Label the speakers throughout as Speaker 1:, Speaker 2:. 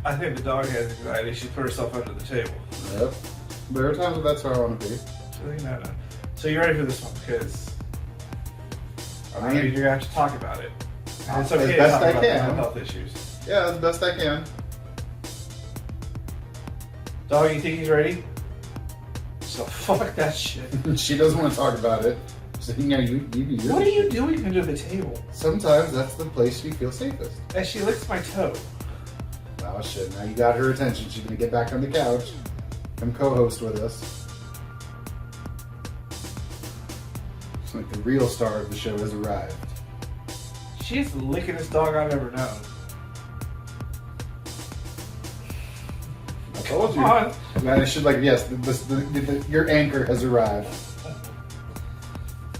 Speaker 1: I think the dog has anxiety. She put herself under the table.
Speaker 2: Yep. There are times when that's where I want to be.
Speaker 1: So you're ready for this one because I mean, you're gonna have to talk about it. And it's okay
Speaker 2: as best
Speaker 1: to talk
Speaker 2: I
Speaker 1: about
Speaker 2: can.
Speaker 1: mental health issues.
Speaker 2: Yeah, as best I can.
Speaker 1: Dog, you think he's ready? So fuck that shit.
Speaker 2: She doesn't want to talk about it. So, you know, you
Speaker 1: What are you doing under the table?
Speaker 2: Sometimes that's the place she feels safest.
Speaker 1: As she licks my toe.
Speaker 2: Oh shit, now you got her attention. She's gonna get back on the couch. Come co-host with us. It's like the real star of the show has arrived.
Speaker 1: She's the lickinest dog I've ever known.
Speaker 2: I told you.
Speaker 1: Come on.
Speaker 2: Man, I should yes, your anchor has arrived.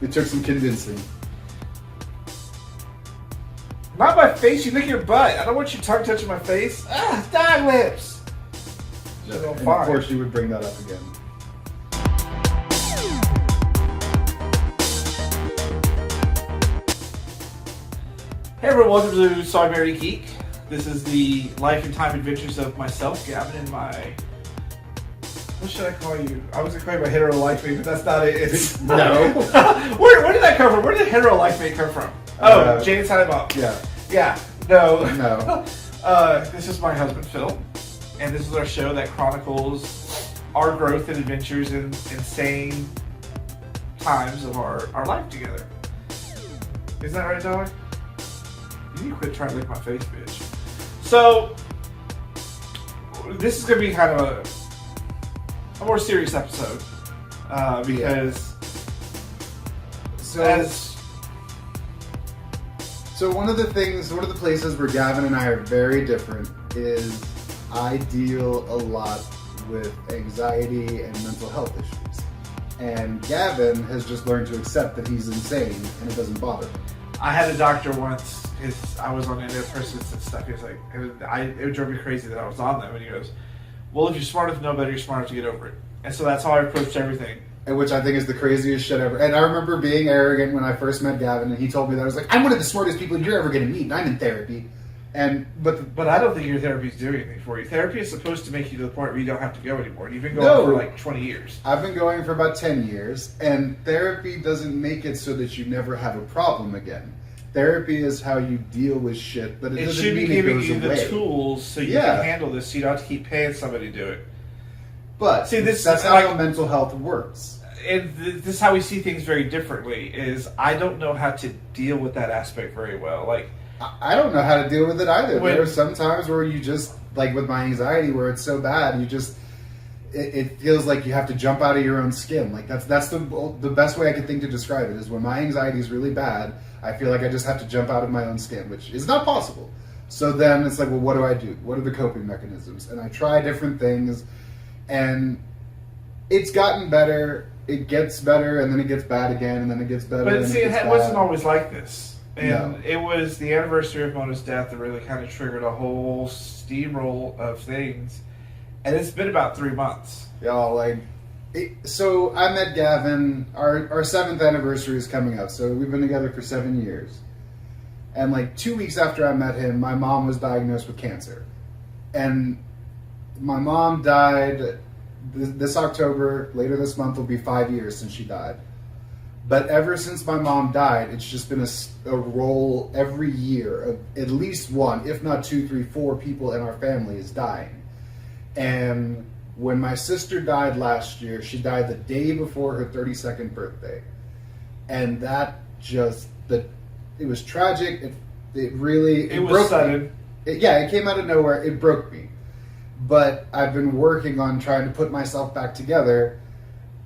Speaker 2: It took some convincing.
Speaker 1: Not my face, you lick your butt. I don't want your tongue touching my face. Ah, dog lips.
Speaker 2: And of course you would bring that up again.
Speaker 1: Hey everyone, welcome to So I Married a Geek. This is the life and time adventures of myself, Gavin, and my... What should I call you? I was going to call you my hetero life mate, but that's not it. It's...
Speaker 2: No.
Speaker 1: Where did that come from? Where did hetero life mate come from? Oh, Jane Silent
Speaker 2: Yeah.
Speaker 1: Yeah. No.
Speaker 2: No.
Speaker 1: This is my husband, Phil, and this is our show that chronicles our growth and adventures in insane times of our life together. Isn't that right, dog? You need to quit trying to lick my face, bitch. So, this is going to be kind of a more serious episode because
Speaker 2: So one of the places where Gavin and I are very different is I deal a lot with anxiety and mental health issues. And Gavin has just learned to accept that he's insane and it doesn't bother him.
Speaker 1: I had a doctor once, because I was on antidepressants and stuff. He was like, it drove me crazy that I was on them. And he goes, well, if you're smart enough to know better, you're smart enough to get over it. And so that's how I approached everything.
Speaker 2: And which I think is the craziest shit ever. And I remember being arrogant when I first met Gavin, and he told me that. I was like, I'm one of the smartest people you're ever going to meet, and I'm in therapy. But
Speaker 1: I don't think your therapy is doing anything for you. Therapy is supposed to make you to the point where you don't have to go anymore. You've been going for like 20 years.
Speaker 2: I've been going for about 10 years, and therapy doesn't make it so that you never have a problem again. Therapy is how you deal with shit, but it doesn't
Speaker 1: should
Speaker 2: mean
Speaker 1: be giving
Speaker 2: it goes
Speaker 1: you
Speaker 2: away.
Speaker 1: the tools so you can handle this, so you don't have to keep paying somebody to do it.
Speaker 2: But
Speaker 1: see,
Speaker 2: that's how mental health works.
Speaker 1: And this is how we see things very differently. Is I don't know how to deal with that aspect very well. Like
Speaker 2: I don't know how to deal with it either. There are some times where you just, like with my anxiety, where it's so bad, you just it feels like you have to jump out of your own skin. Like that's the best way I can think to describe it is when my anxiety is really bad, I feel like I just have to jump out of my own skin, which is not possible. So then it's like, well, what do I do? What are the coping mechanisms? And I try different things, and it's gotten better. It gets better, and then it gets bad again, and then it gets better.
Speaker 1: But see, it wasn't always like this. And
Speaker 2: No.
Speaker 1: It was the anniversary of Mona's death that really kind of triggered a whole steamroll of things. And it's been about 3 months.
Speaker 2: So I met Gavin, our 7th anniversary is coming up, so we've been together for 7 years. And 2 weeks after I met him, my mom was diagnosed with cancer. And my mom died this October, later this month will be 5 years since she died. But ever since my mom died, it's just been a roll every year of at least one, if not 2, 3, 4 people in our family is dying. And when my sister died last year, she died the day before her 32nd birthday. And that just, it was tragic. It
Speaker 1: was sudden.
Speaker 2: It came out of nowhere. It broke me. But I've been working on trying to put myself back together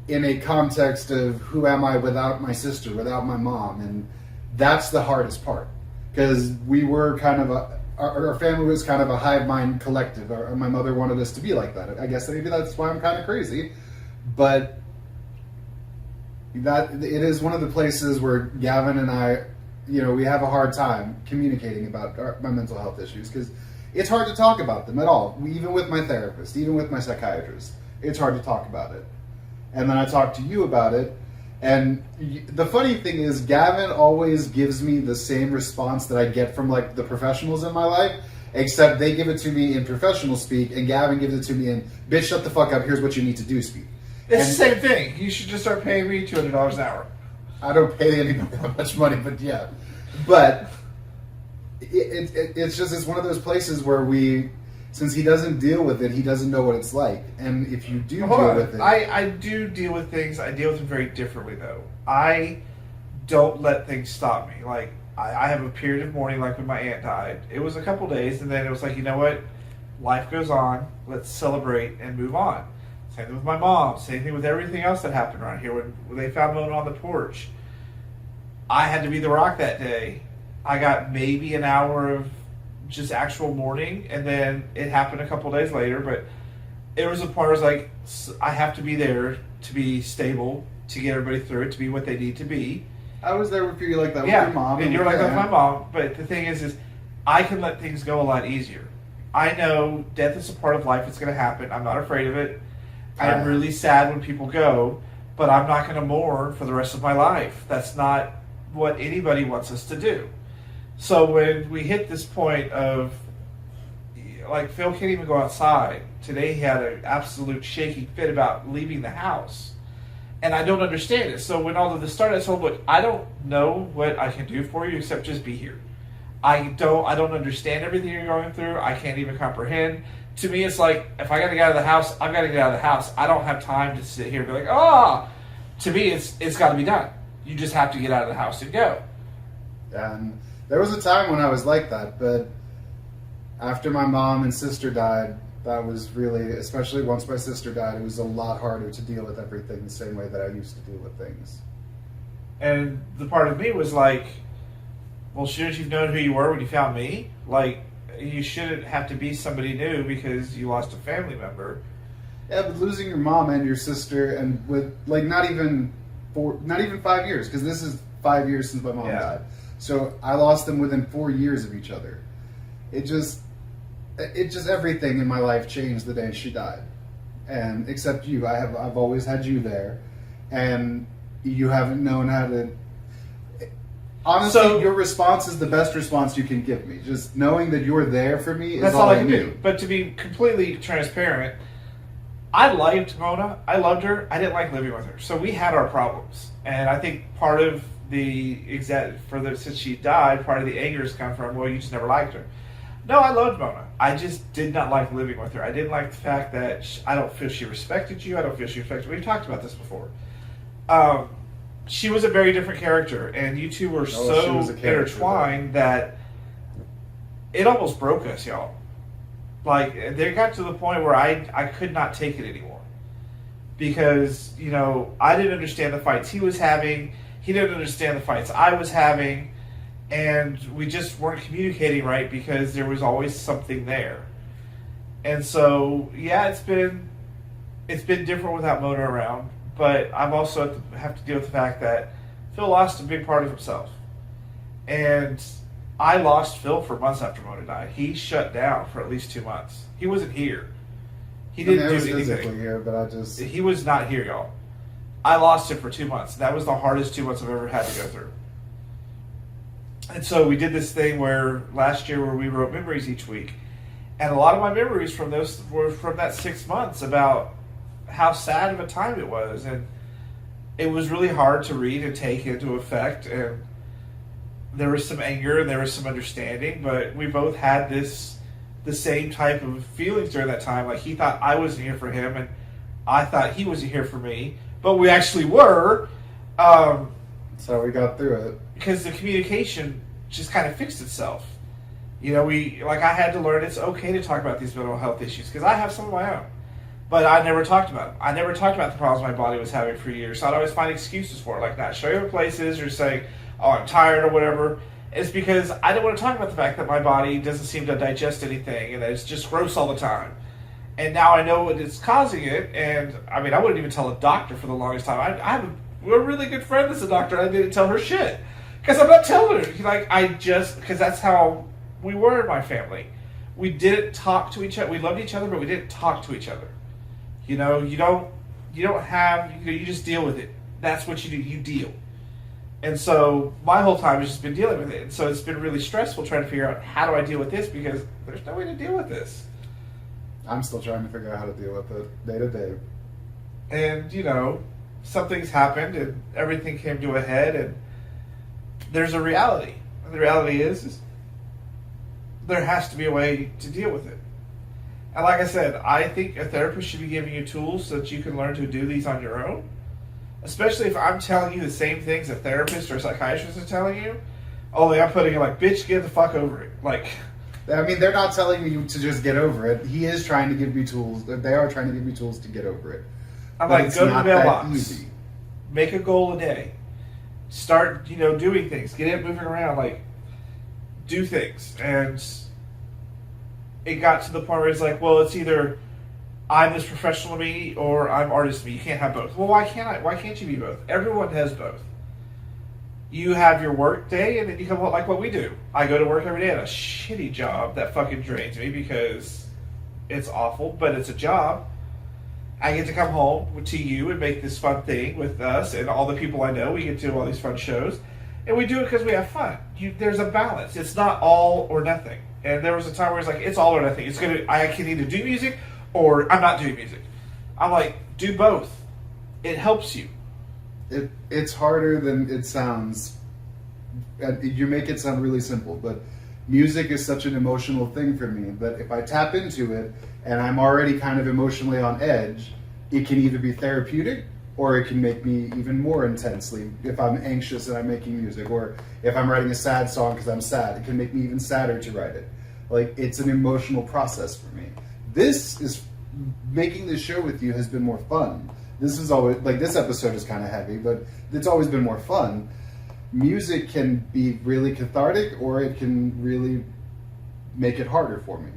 Speaker 2: in a context of who am I without my sister, without my mom. And that's the hardest part. Because we were kind of our family was kind of a hive mind collective. My mother wanted us to be like that. I guess maybe that's why I'm kind of crazy. But that it is one of the places where Gavin and I, we have a hard time communicating about my mental health issues because it's hard to talk about them at all. Even with my therapist, even with my psychiatrist, it's hard to talk about it. And then I talk to you about it. And the funny thing is, Gavin always gives me the same response that I get from the professionals in my life. Except they give it to me in professional speak, and Gavin gives it to me in, bitch, shut the fuck up, here's what you need to do speak.
Speaker 1: It's the same thing. You should just start paying me $200 an hour.
Speaker 2: I don't pay anybody that much money, but yeah. But it's one of those places where since he doesn't deal with it, he doesn't know what it's like. And if you do deal with it...
Speaker 1: I do deal with things. I deal with them very differently, though. I don't let things stop me. Like, I have a period of mourning, like when my aunt died. It was a couple days, and then it was like, you know what? Life goes on. Let's celebrate and move on. Same thing with my mom. Same thing with everything else that happened around here. When they found Mona on the porch, I had to be the rock that day. I got maybe an hour of just actual mourning, and then it happened a couple days later. But it was a point where I was like, I have to be there to be stable, to get everybody through it, to be what they need to be.
Speaker 2: I was there with you like that with your mom.
Speaker 1: And you're like that with my mom. But the thing is I can let things go a lot easier. I know death is a part of life. It's going to happen. I'm not afraid of it. I'm really sad when people go, but I'm not going to mourn for the rest of my life. That's not what anybody wants us to do. So when we hit this point of, like, Phil can't even go outside. Today he had an absolute shaking fit about leaving the house. And I don't understand it. So when all of this started, I told him, look, I don't know what I can do for you except just be here. I don't understand everything you're going through. I can't even comprehend. To me, it's like, if I got to get out of the house, I've got to get out of the house. I don't have time to sit here and be like, To me, it's got to be done. You just have to get out of the house and go.
Speaker 2: And there was a time when I was like that, but after my mom and sister died, that was really, especially once my sister died, it was a lot harder to deal with everything the same way that I used to deal with things.
Speaker 1: And the part of me was like, well, shouldn't you have known who you were when you found me? Like, you shouldn't have to be somebody new because you lost a family member.
Speaker 2: Yeah, but losing your mom and your sister, and with like not even 5 years, because this is 5 years since my mom died. So I lost them within 4 years of each other. It just everything in my life changed the day she died, and except you, I've always had you there, and you haven't known how to. Honestly, your response is the best response you can give me. Just knowing that you're there for me is all I can do.
Speaker 1: But to be completely transparent, I liked Mona. I loved her. I didn't like living with her. So we had our problems. And I think part of since she died, part of the anger has come from, well, you just never liked her. No, I loved Mona. I just did not like living with her. I didn't like the fact that I don't feel she respected you. I don't feel she respected you. We've talked about this before. She was a very different character, and you two were so intertwined that it almost broke us, y'all. Like, they got to the point where I could not take it anymore. Because, I didn't understand the fights he was having. He didn't understand the fights I was having. And we just weren't communicating right because there was always something there. And so, yeah, it's been different without Mona around. But I've also have to deal with the fact that Phil lost a big part of himself. And I lost Phil for months after Mona died. He shut down for at least 2 months. He wasn't here. He didn't do anything.
Speaker 2: Physically here, but
Speaker 1: He was not here, y'all. I lost him for 2 months. That was the hardest 2 months I've ever had to go through. And so we did this thing last year where we wrote memories each week. And a lot of my memories from those were from that 6 months about how sad of a time it was. And it was really hard to read and take into effect. And there was some anger and there was some understanding, but we both had the same type of feelings during that time. Like, he thought I wasn't here for him, and I thought he wasn't here for me, but we actually were.
Speaker 2: So we got through it.
Speaker 1: Because the communication just kind of fixed itself. I had to learn it's okay to talk about these mental health issues, because I have some of my own. But I never talked about them. I never talked about the problems my body was having for years. So I'd always find excuses for it, like not showing up places or saying, oh, I'm tired or whatever. It's because I didn't want to talk about the fact that my body doesn't seem to digest anything and that it's just gross all the time. And now I know what is causing it. And I wouldn't even tell a doctor for the longest time. I have a really good friend that's a doctor, and I didn't tell her shit. Because I'm not telling her. Because that's how we were in my family. We didn't talk to each other. We loved each other, but we didn't talk to each other. You just deal with it. That's what you do. You deal. And so my whole time has just been dealing with it. And so it's been really stressful trying to figure out how do I deal with this because there's no way to deal with this.
Speaker 2: I'm still trying to figure out how to deal with it day to day.
Speaker 1: And, you know, something's happened and everything came to a head and there's a reality. And the reality is there has to be a way to deal with it. And like I said, I think a therapist should be giving you tools so that you can learn to do these on your own. Especially if I'm telling you the same things a therapist or a psychiatrist is telling you, only I'm putting it like, bitch, get the fuck over it. Like,
Speaker 2: I mean, they're not telling you to just get over it. He is trying to give you tools. They are trying to give you tools to get over it.
Speaker 1: I'm
Speaker 2: but
Speaker 1: like, go to the mailbox.
Speaker 2: Easy.
Speaker 1: Make a goal a day. Start, you know, doing things. Get it moving around. Like, do things. And it got to the point where it's like, well, it's either I'm this professional me or I'm artist me. You can't have both. Well, why can't I? Why can't you be both? Everyone has both. You have your work day and then you come home like what we do. I go to work every day at a shitty job that fucking drains me because it's awful, but it's a job. I get to come home to you and make this fun thing with us and all the people I know. We get to do all these fun shows. And we do it because we have fun. There's a balance. It's not all or nothing. And there was a time where it's like, it's all or nothing. I can either do music or I'm not doing music. I'm like, do both. It helps you.
Speaker 2: It's harder than it sounds. You make it sound really simple, but music is such an emotional thing for me that if I tap into it and I'm already kind of emotionally on edge, it can either be therapeutic or it can make me even more intensely if I'm anxious and I'm making music, or if I'm writing a sad song because I'm sad, it can make me even sadder to write it. Like, it's an emotional process for me. Making this show with you has been more fun. This is always, like, this episode is kind of heavy, but it's always been more fun. Music can be really cathartic, or it can really make it harder for me.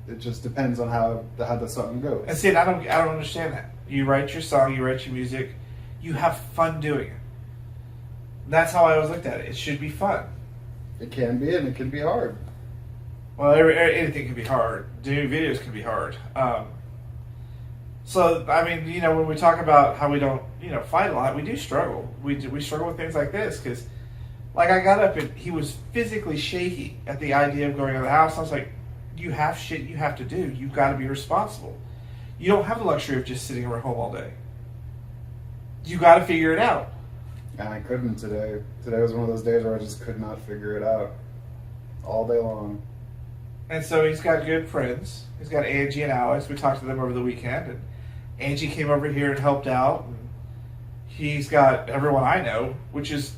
Speaker 2: It just depends on how the song goes.
Speaker 1: And see, I don't understand that. You write your song, you write your music, you have fun doing it. That's how I always looked at it. It should be fun.
Speaker 2: It can be, and it can be hard.
Speaker 1: Well, anything can be hard. Doing videos can be hard. So, I mean, you know, when we talk about how we don't, you know, fight a lot, we do struggle. We struggle with things like this because, like, I got up and he was physically shaky at the idea of going out of the house. I was like, you have shit you have to do. You've got to be responsible. You don't have the luxury of just sitting around home all day. You got to figure it out.
Speaker 2: And I couldn't today. Today was one of those days where I just could not figure it out all day long.
Speaker 1: And so he's got good friends. He's got Angie and Alex. We talked to them over the weekend, and Angie came over here and helped out. And he's got everyone I know, which is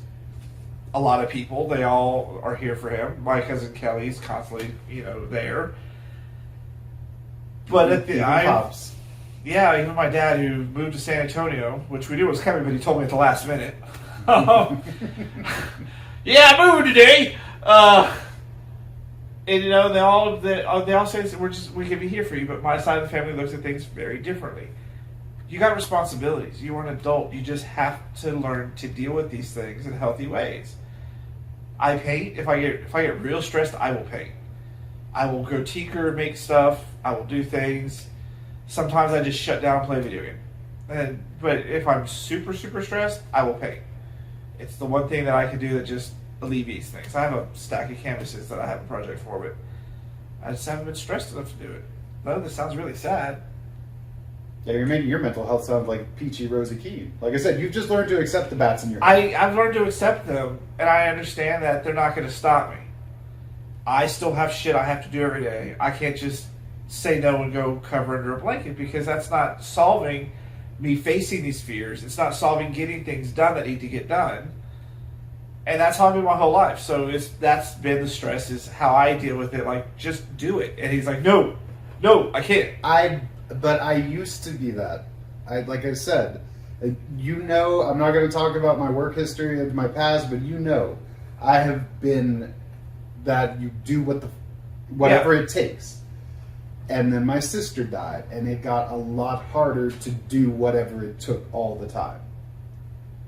Speaker 1: a lot of people. They all are here for him. My cousin Kelly's constantly, you know, there. But at the
Speaker 2: pops.
Speaker 1: Yeah, even my dad who moved to San Antonio, which we knew was coming, but he told me at the last minute. Yeah, I'm moving today. And you know, they all say we can be here for you, but my side of the family looks at things very differently. You got responsibilities. You are an adult. You just have to learn to deal with these things in healthy ways. I paint. If I get real stressed, I will paint. I will go tinker, make stuff. I will do things. Sometimes I just shut down and play a video game. But if I'm super, super stressed, I will paint. It's the one thing that I can do that just alleviates things. I have a stack of canvases that I have a project for, but I just haven't been stressed enough to do it. No, this sounds really sad.
Speaker 2: Yeah, you're making your mental health sound like peachy rosy keen. Like I said, you've just learned to accept the bats in your head.
Speaker 1: I've learned to accept them, and I understand that they're not going to stop me. I still have shit I have to do every day. I can't just say no and go cover under a blanket because that's not solving me facing these fears. It's not solving getting things done that need to get done. And that's how I've been my whole life. So that's been the stress, is how I deal with it. Like, just do it. And he's like, no, I can't.
Speaker 2: But I used to be that. Like I said, you know, I'm not going to talk about my work history and my past, but you know, I have been that you do whatever it takes. And then my sister died, and it got a lot harder to do whatever it took all the time.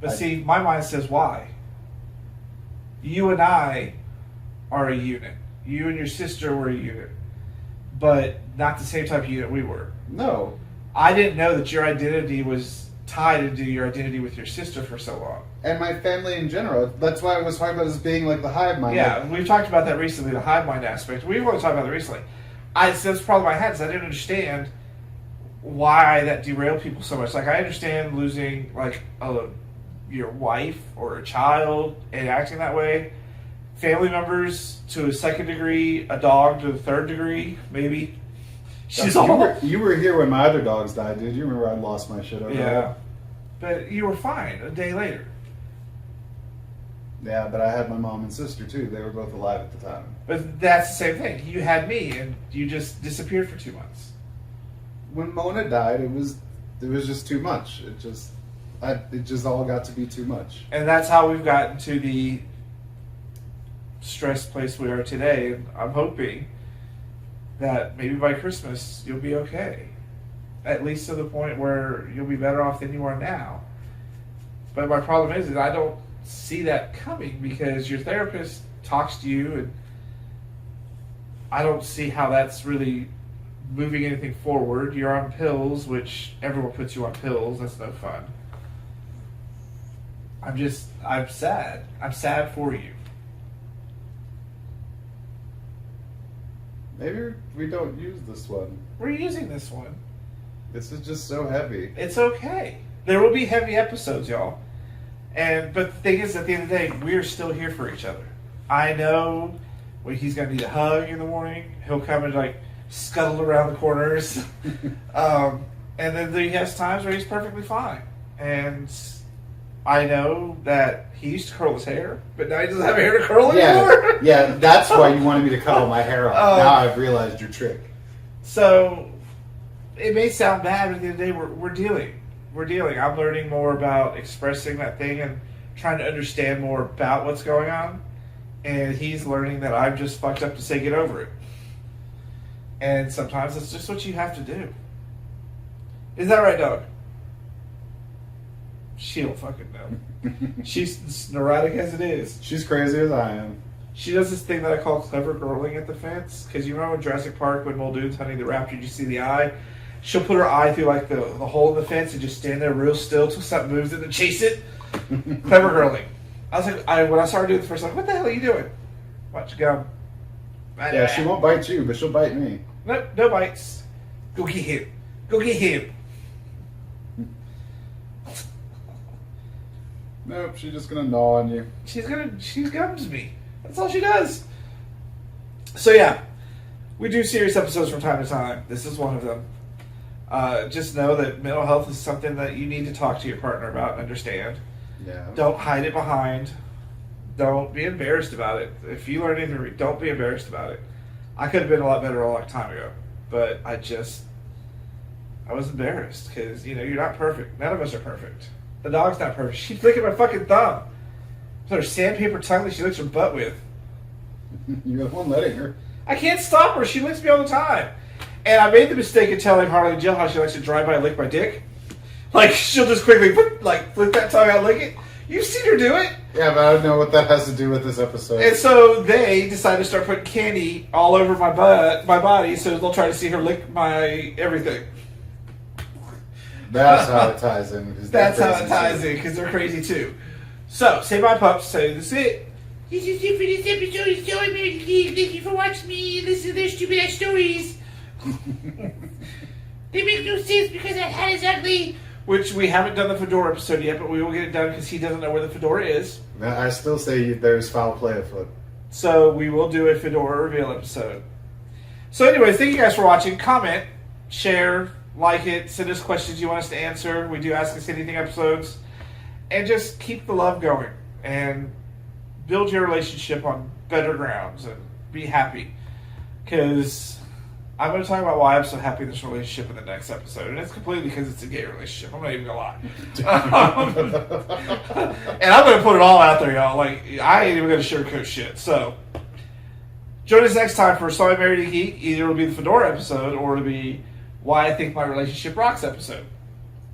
Speaker 1: But see, my mind says why. You and I are a unit. You and your sister were a unit. But not the same type of unit we were.
Speaker 2: No.
Speaker 1: I didn't know that your identity was tied into your identity with your sister for so long.
Speaker 2: And my family in general. That's why I was talking about this being like the hive mind.
Speaker 1: Yeah, we've talked about that recently, the hive mind aspect. We've only talked about that recently. That's the problem I had, is I didn't understand why that derailed people so much. Like, I understand losing, like, your wife or a child and acting that way. Family members to a second degree, a dog to the third degree, maybe.
Speaker 2: You were here when my other dogs died, dude. You remember I lost my shit over that?
Speaker 1: But you were fine a day later.
Speaker 2: Yeah, but I had my mom and sister too. They were both alive at the time.
Speaker 1: But that's the same thing. You had me, and you just disappeared for 2 months.
Speaker 2: When Mona died, it was just too much. It just all got to be too much.
Speaker 1: And that's how we've gotten to the stressed place we are today. And I'm hoping that maybe by Christmas you'll be okay. At least to the point where you'll be better off than you are now. But my problem is that I don't see that coming, because your therapist talks to you, and I don't see how that's really moving anything forward. You're on pills, which everyone puts you on pills. That's no fun. I'm sad. I'm sad for you.
Speaker 2: Maybe we don't use this one.
Speaker 1: We're using this one.
Speaker 2: This is just so heavy.
Speaker 1: It's okay. There will be heavy episodes, y'all. But the thing is, at the end of the day, we're still here for each other. I know when he's going to need a hug in the morning, he'll come and like scuttle around the corners. And then he has times where he's perfectly fine. And I know that he used to curl his hair, but now he doesn't have hair to curl anymore.
Speaker 2: Yeah, that's why you wanted me to cut all my hair off. Now I've realized your trick.
Speaker 1: So it may sound bad, but at the end of the day, we're dealing. We're dealing. I'm learning more about expressing that thing and trying to understand more about what's going on. And he's learning that I'm just fucked up to say get over it. And sometimes it's just what you have to do. Is that right, dog? She don't fucking know. She's as neurotic as it is.
Speaker 2: She's crazy as I am.
Speaker 1: She does this thing that I call clever girling at the fence. Because you remember in Jurassic Park when Muldoon's hunting the raptor, you see the eye? She'll put her eye through like the hole in the fence and just stand there real still till something moves and then chase it. Clever girling. I was like, when I started doing it the first time, what the hell are you doing? Watch go.
Speaker 2: Yeah, she won't bite you, but she'll bite me.
Speaker 1: Nope, no bites. Go get him. Go get him.
Speaker 2: Nope, she's just gonna gnaw on you.
Speaker 1: She gums me. That's all she does. So yeah, we do serious episodes from time to time. This is one of them. Just know that mental health is something that you need to talk to your partner about and understand.
Speaker 2: Yeah.
Speaker 1: Don't hide it behind. Don't be embarrassed about it. If you learn anything, don't be embarrassed about it. I could have been a lot better a long time ago, but I was embarrassed because, you're not perfect. None of us are perfect. The dog's not perfect. She's licking my fucking thumb. It's her sandpaper tongue that she licks her butt with.
Speaker 2: You're the one letting her.
Speaker 1: I can't stop her. She licks me all the time. And I made the mistake of telling Harley Jill how she likes to drive-by lick my dick. Like, she'll just quickly flip that tongue out and lick it. You've seen her do it.
Speaker 2: Yeah, but I don't know what that has to do with this episode.
Speaker 1: And so they decided to start putting candy all over my body, so they'll try to see her lick my everything.
Speaker 2: That's how it ties in.
Speaker 1: That's how it ties in, because they're crazy too. So, say bye, pups. Say this is it.
Speaker 3: This is it for this episode of Story American Geek. Thank you for watching me listen to their stupid ass stories. They make no sense because that hat is ugly.
Speaker 1: Which we haven't done the Fedora episode yet, but we will get it done because he doesn't know where the Fedora is.
Speaker 2: I still say there's foul play afoot.
Speaker 1: So we will do a Fedora reveal episode. So anyways, thank you guys for watching. Comment, share, like it, send us questions you want us to answer. We do Ask Us Anything episodes. And just keep the love going. And build your relationship on better grounds. And be happy. Because I'm going to talk about why I'm so happy in this relationship in the next episode. And it's completely because it's a gay relationship. I'm not even going to lie. And I'm going to put it all out there, y'all. Like, I ain't even going to sugarcoat shit. So, join us next time for Sorry Married a Geek. Either it'll be the Fedora episode or it'll be Why I Think My Relationship Rocks episode.